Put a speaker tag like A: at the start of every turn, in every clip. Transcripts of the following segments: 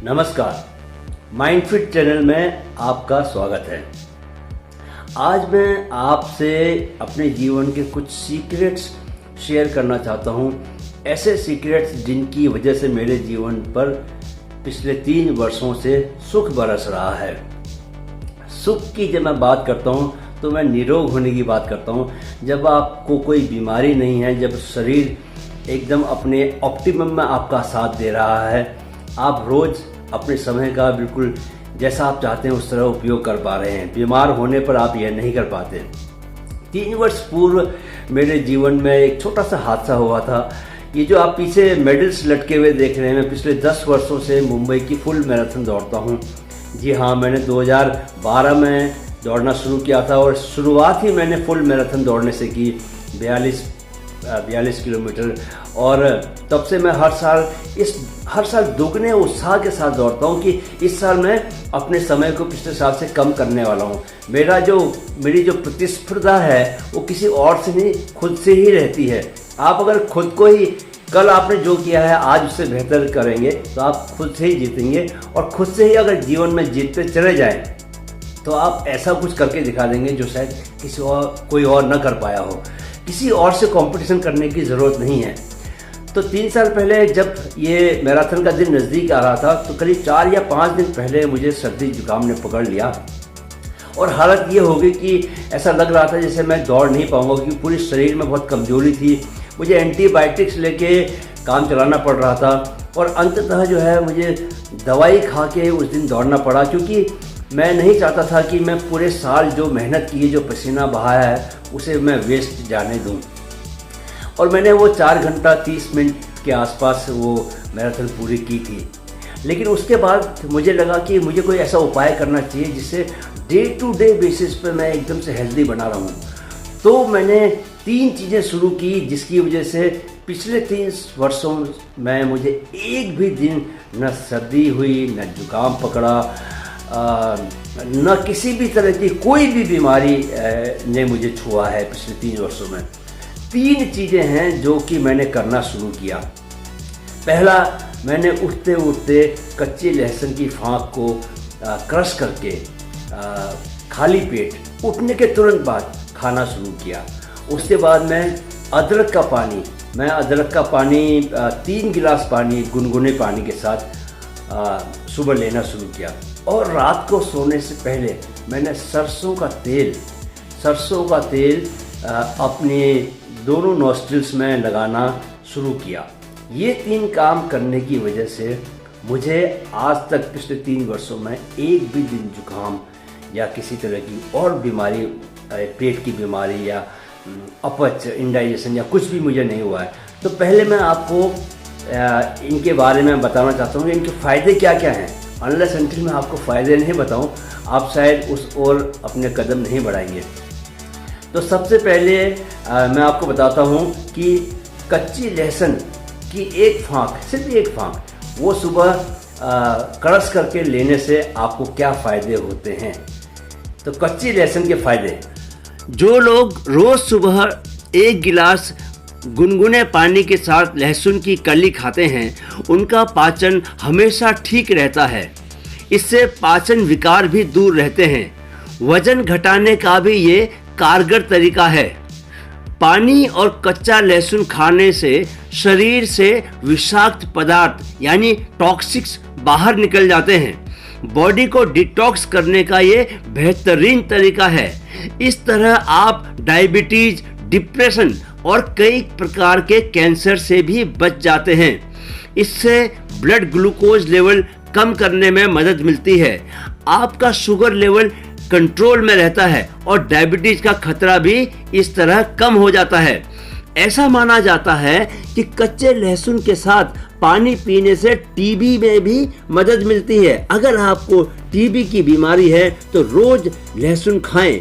A: नमस्कार, माइंडफिट चैनल में आपका स्वागत है। आज मैं आपसे अपने जीवन के कुछ सीक्रेट्स शेयर करना चाहता हूँ। ऐसे सीक्रेट्स जिनकी वजह से मेरे जीवन पर पिछले 3 वर्षों से सुख बरस रहा है। सुख की जब मैं बात करता हूँ तो मैं निरोग होने की बात करता हूँ। जब आपको कोई बीमारी नहीं है, जब शरीर एकदम अपने ऑप्टिमम में आपका साथ दे रहा है, आप रोज़ अपने समय का बिल्कुल जैसा आप चाहते हैं उस तरह उपयोग कर पा रहे हैं। बीमार होने पर आप यह नहीं कर पाते। 3 वर्ष पूर्व मेरे जीवन में एक छोटा सा हादसा हुआ था। ये जो आप पीछे मेडल्स लटके हुए देख रहे हैं, मैं पिछले 10 वर्षों से मुंबई की फुल मैराथन दौड़ता हूँ। जी हाँ, मैंने 2012 में दौड़ना शुरू किया था और शुरुआत ही मैंने फुल मैराथन दौड़ने से की, 42 किलोमीटर। और तब से मैं हर साल दोगुने उत्साह के साथ दौड़ता हूँ कि इस साल मैं अपने समय को पिछले साल से कम करने वाला हूँ। मेरी जो प्रतिस्पर्धा है वो किसी और से नहीं, खुद से ही रहती है। आप अगर खुद को ही कल आपने जो किया है आज उससे बेहतर करेंगे तो आप खुद से ही जीतेंगे। और खुद से ही अगर जीवन में जीतते चले जाएं तो आप ऐसा कुछ करके दिखा देंगे जो शायद कोई और न कर पाया हो। किसी और से कंपटीशन करने की ज़रूरत नहीं है। तो 3 साल पहले जब ये मैराथन का दिन नज़दीक आ रहा था तो करीब 4 या 5 दिन पहले मुझे सर्दी जुकाम ने पकड़ लिया और हालत ये हो गई कि ऐसा लग रहा था जैसे मैं दौड़ नहीं पाऊंगा, क्योंकि पूरे शरीर में बहुत कमजोरी थी। मुझे एंटीबायोटिक्स लेके काम चलाना पड़ रहा था और अंततः जो है मुझे दवाई खा के उस दिन दौड़ना पड़ा, क्योंकि मैं नहीं चाहता था कि मैं पूरे साल जो मेहनत की है, जो पसीना बहाया है, उसे मैं वेस्ट जाने दूं। और मैंने वो 4 घंटा 30 मिनट के आसपास वो मैराथन पूरी की थी। लेकिन उसके बाद मुझे लगा कि मुझे कोई ऐसा उपाय करना चाहिए जिससे डे टू डे बेसिस पे मैं एकदम से हेल्दी बना रहूं। तो मैंने 3 चीज़ें शुरू की जिसकी वजह से पिछले 3 वर्षों में मुझे एक भी दिन न सर्दी हुई, न जुकाम पकड़ा, न किसी भी तरह की कोई भी बीमारी ने मुझे छुआ है पिछले 3 वर्षों में। 3 चीज़ें हैं जो कि मैंने करना शुरू किया। पहला, मैंने उठते उठते कच्चे लहसुन की फाँक को क्रश करके खाली पेट उठने के तुरंत बाद खाना शुरू किया। उसके बाद मैं अदरक का पानी 3 गिलास पानी गुनगुने पानी के साथ सुबह लेना शुरू किया। और रात को सोने से पहले मैंने सरसों का तेल अपने दोनों नॉस्ट्रिल्स में लगाना शुरू किया। ये 3 काम करने की वजह से मुझे आज तक पिछले 3 वर्षों में एक भी दिन जुकाम या किसी तरह की और बीमारी, पेट की बीमारी या अपच, इंडाइजेशन या कुछ भी मुझे नहीं हुआ है। तो पहले मैं आपको इनके बारे में बताना चाहता हूँ कि इनके फ़ायदे क्या क्या हैं। अनलेस अनटिल मैं आपको फ़ायदे नहीं बताऊँ, आप शायद उस ओर अपने कदम नहीं बढ़ाएंगे। तो सबसे पहले मैं आपको बताता हूँ कि कच्ची लहसुन की सिर्फ एक फाँक वो सुबह क्रश करके लेने से आपको क्या फ़ायदे होते हैं। तो कच्ची लहसुन के फ़ायदे, जो लोग रोज़ सुबह 1 गिलास गुनगुने पानी के साथ लहसुन की कली खाते हैं उनका पाचन हमेशा ठीक रहता है। इससे पाचन विकार भी दूर रहते हैं। वजन घटाने का भी ये कारगर तरीका है। पानी और कच्चा लहसुन खाने से शरीर से विषाक्त पदार्थ यानी टॉक्सिक्स बाहर निकल जाते हैं। बॉडी को डिटॉक्स करने का ये बेहतरीन तरीका है। इस तरह आप डायबिटीज, डिप्रेशन और कई प्रकार के कैंसर से भी बच जाते हैं। इससे ब्लड ग्लूकोज लेवल कम करने में मदद मिलती है। आपका शुगर लेवल कंट्रोल में रहता है और डायबिटीज का खतरा भी इस तरह कम हो जाता है। ऐसा माना जाता है कि कच्चे लहसुन के साथ पानी पीने से टीबी में भी मदद मिलती है। अगर आपको टीबी की बीमारी है तो रोज लहसुन खाएं।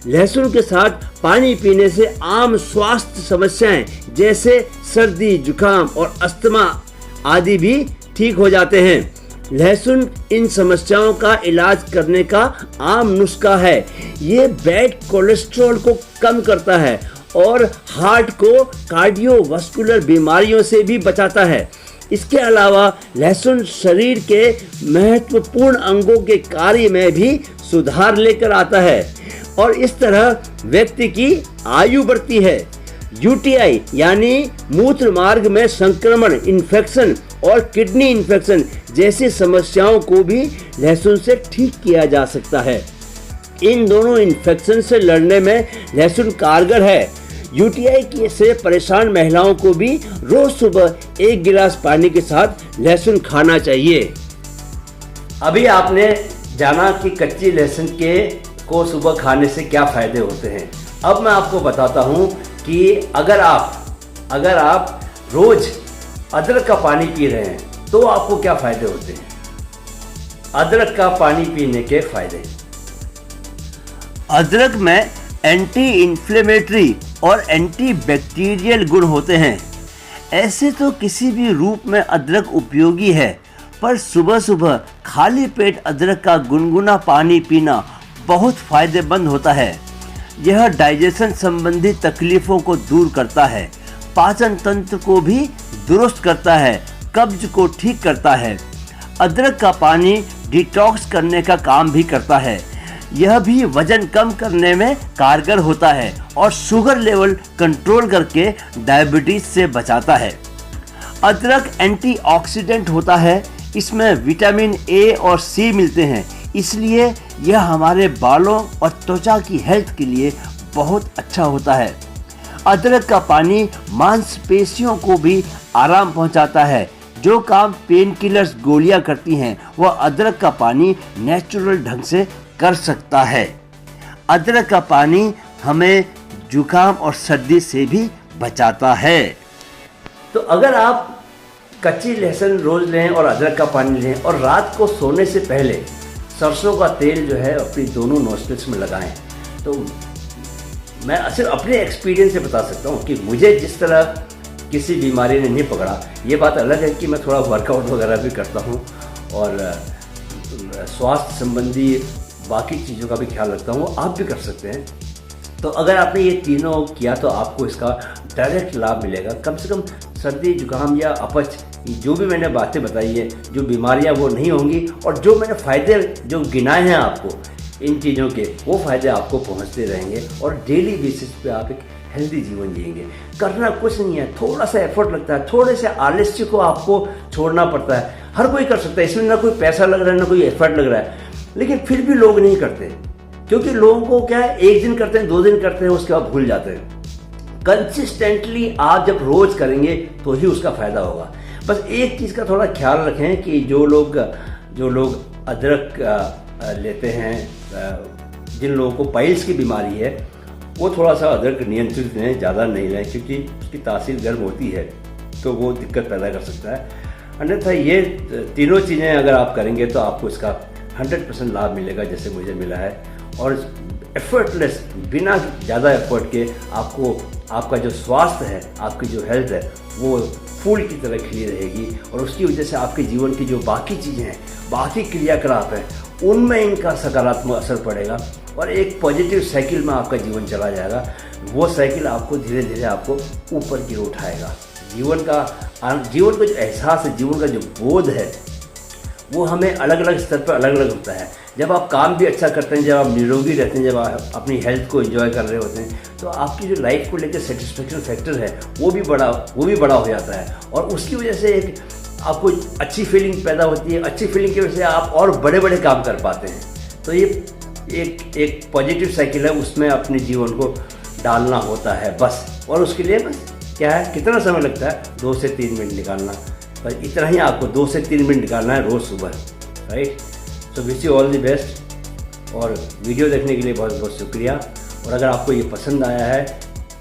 A: लहसुन के साथ पानी पीने से आम स्वास्थ्य समस्याएं जैसे सर्दी, जुकाम और अस्थमा आदि भी ठीक हो जाते हैं। लहसुन इन समस्याओं का इलाज करने का आम नुस्खा है। ये बैड कोलेस्ट्रॉल को कम करता है और हार्ट को कार्डियोवास्कुलर बीमारियों से भी बचाता है। इसके अलावा लहसुन शरीर के महत्वपूर्ण अंगों के कार्य में भी सुधार लेकर आता है और इस तरह व्यक्ति की आयु बढ़ती है। यूटीआई यानी मूत्र मार्ग में संक्रमण, इन्फेक्शन और किडनी इन्फेक्शन जैसी समस्याओं को भी लहसुन से ठीक किया जा सकता है। इन दोनों इन्फेक्शन से लड़ने में लहसुन कारगर है। यूटीआई से परेशान महिलाओं को भी रोज सुबह 1 गिलास पानी के साथ लहसुन खाना चाहिए। अभी आपने जाना कि कच्ची लहसुन को सुबह खाने से क्या फायदे होते हैं। अब मैं आपको बताता हूँ कि अगर आप रोज अदरक का पानी पी रहे हैं तो आपको क्या फायदे होते हैं। अदरक का पानी पीने के फायदे। अदरक में एंटी इन्फ्लेमेटरी और एंटी बैक्टीरियल गुण होते हैं। ऐसे तो किसी भी रूप में अदरक उपयोगी है, पर सुबह सुबह खाली पेट अदरक का गुनगुना पानी पीना बहुत फायदेमंद होता है। यह डाइजेशन संबंधी तकलीफों को दूर करता है, पाचन तंत्र को भी दुरुस्त करता है, कब्ज को ठीक करता है। अदरक का पानी डिटॉक्स करने का काम भी करता है। यह भी वजन कम करने में कारगर होता है और शुगर लेवल कंट्रोल करके डायबिटीज से बचाता है। अदरक एंटीऑक्सीडेंट होता है। इसमें विटामिन ए और सी मिलते हैं, इसलिए यह हमारे बालों और त्वचा की हेल्थ के लिए बहुत अच्छा होता है। अदरक का पानी मांसपेशियों को भी आराम पहुंचाता है। जो काम पेन किलर्स गोलियां करती हैं वह अदरक का पानी नेचुरल ढंग से कर सकता है। अदरक का पानी हमें जुकाम और सर्दी से भी बचाता है। तो अगर आप कच्ची लहसुन रोज लें और अदरक का पानी लें और रात को सोने से पहले सरसों का तेल जो है अपनी दोनों नोस्ट्रिल्स में लगाएं, तो मैं सिर्फ अपने एक्सपीरियंस से बता सकता हूँ कि मुझे जिस तरह किसी बीमारी ने नहीं पकड़ा। ये बात अलग है कि मैं थोड़ा वर्कआउट वगैरह भी करता हूँ और स्वास्थ्य संबंधी बाकी चीज़ों का भी ख्याल रखता हूँ, आप भी कर सकते हैं। तो अगर आपने ये तीनों किया तो आपको इसका डायरेक्ट लाभ मिलेगा। कम से कम सर्दी, जुकाम या अपच, जो भी मैंने बातें बताई है, जो बीमारियां वो नहीं होंगी और जो मैंने फ़ायदे जो गिनाए हैं आपको इन चीज़ों के, वो फ़ायदे आपको पहुंचते रहेंगे और डेली बेसिस पे आप एक हेल्दी जीवन जिएंगे। करना कुछ नहीं है, थोड़ा सा एफर्ट लगता है, थोड़े से आलस्य को आपको छोड़ना पड़ता है। हर कोई कर सकता है, इसमें ना कोई पैसा लग रहा है ना कोई एफर्ट लग रहा है, लेकिन फिर भी लोग नहीं करते क्योंकि लोगों को क्या है, 1 दिन करते हैं, 2 दिन करते हैं, उसके बाद भूल जाते हैं। कंसिस्टेंटली आप जब रोज करेंगे तो ही उसका फायदा होगा। बस एक चीज़ का थोड़ा ख्याल रखें कि जो लोग अदरक लेते हैं, जिन लोगों को पाइल्स की बीमारी है, वो थोड़ा सा अदरक नियंत्रित लें, ज़्यादा नहीं लें क्योंकि उसकी तासीर गर्म होती है तो वो दिक्कत पैदा कर सकता है। अन्यथा ये तीनों चीज़ें अगर आप करेंगे तो आपको इसका 100% लाभ मिलेगा जैसे मुझे मिला है। और एफर्टलेस, बिना ज़्यादा एफर्ट के आपको आपका जो स्वास्थ्य है, आपकी जो हेल्थ है, वो फूल की तरह खिली रहेगी और उसकी वजह से आपके जीवन की जो बाकी चीज़ें हैं, बाकी क्रियाकलाप हैं, उनमें इनका सकारात्मक असर पड़ेगा और एक पॉजिटिव साइकिल में आपका जीवन चला जाएगा। वो साइकिल आपको धीरे धीरे आपको ऊपर की ओर उठाएगा। जीवन का जो एहसास है, जीवन का जो बोध है, वो हमें अलग अलग स्तर पर अलग अलग होता है। जब आप काम भी अच्छा करते हैं, जब आप निरोगी रहते हैं, जब आप अपनी हेल्थ को एंजॉय कर रहे होते हैं, तो आपकी जो लाइफ को लेकर सेटिस्फेक्शन फैक्टर है वो भी बड़ा हो जाता है और उसकी वजह से एक आपको अच्छी फीलिंग पैदा होती है। अच्छी फीलिंग की वजह से आप और बड़े बड़े काम कर पाते हैं। तो ये एक पॉजिटिव साइकिल है, उसमें अपने जीवन को डालना होता है बस। और उसके लिए बस क्या है, कितना समय लगता है, 2 से 3 मिनट निकालना, बस इतना ही आपको 2 से 3 मिनट निकालना है रोज़ सुबह, right. So wish you all the best और वीडियो देखने के लिए बहुत बहुत शुक्रिया। और अगर आपको ये पसंद आया है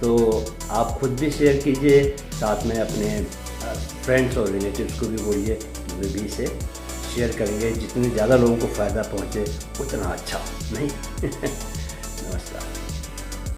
A: तो आप खुद भी शेयर कीजिए, साथ में अपने फ्रेंड्स और रिलेटिव्स को भी बोलिए कि वे भी इसे शेयर करेंगे। जितने ज़्यादा लोगों को फ़ायदा पहुँचे उतना अच्छा, नहीं। नमस्कार।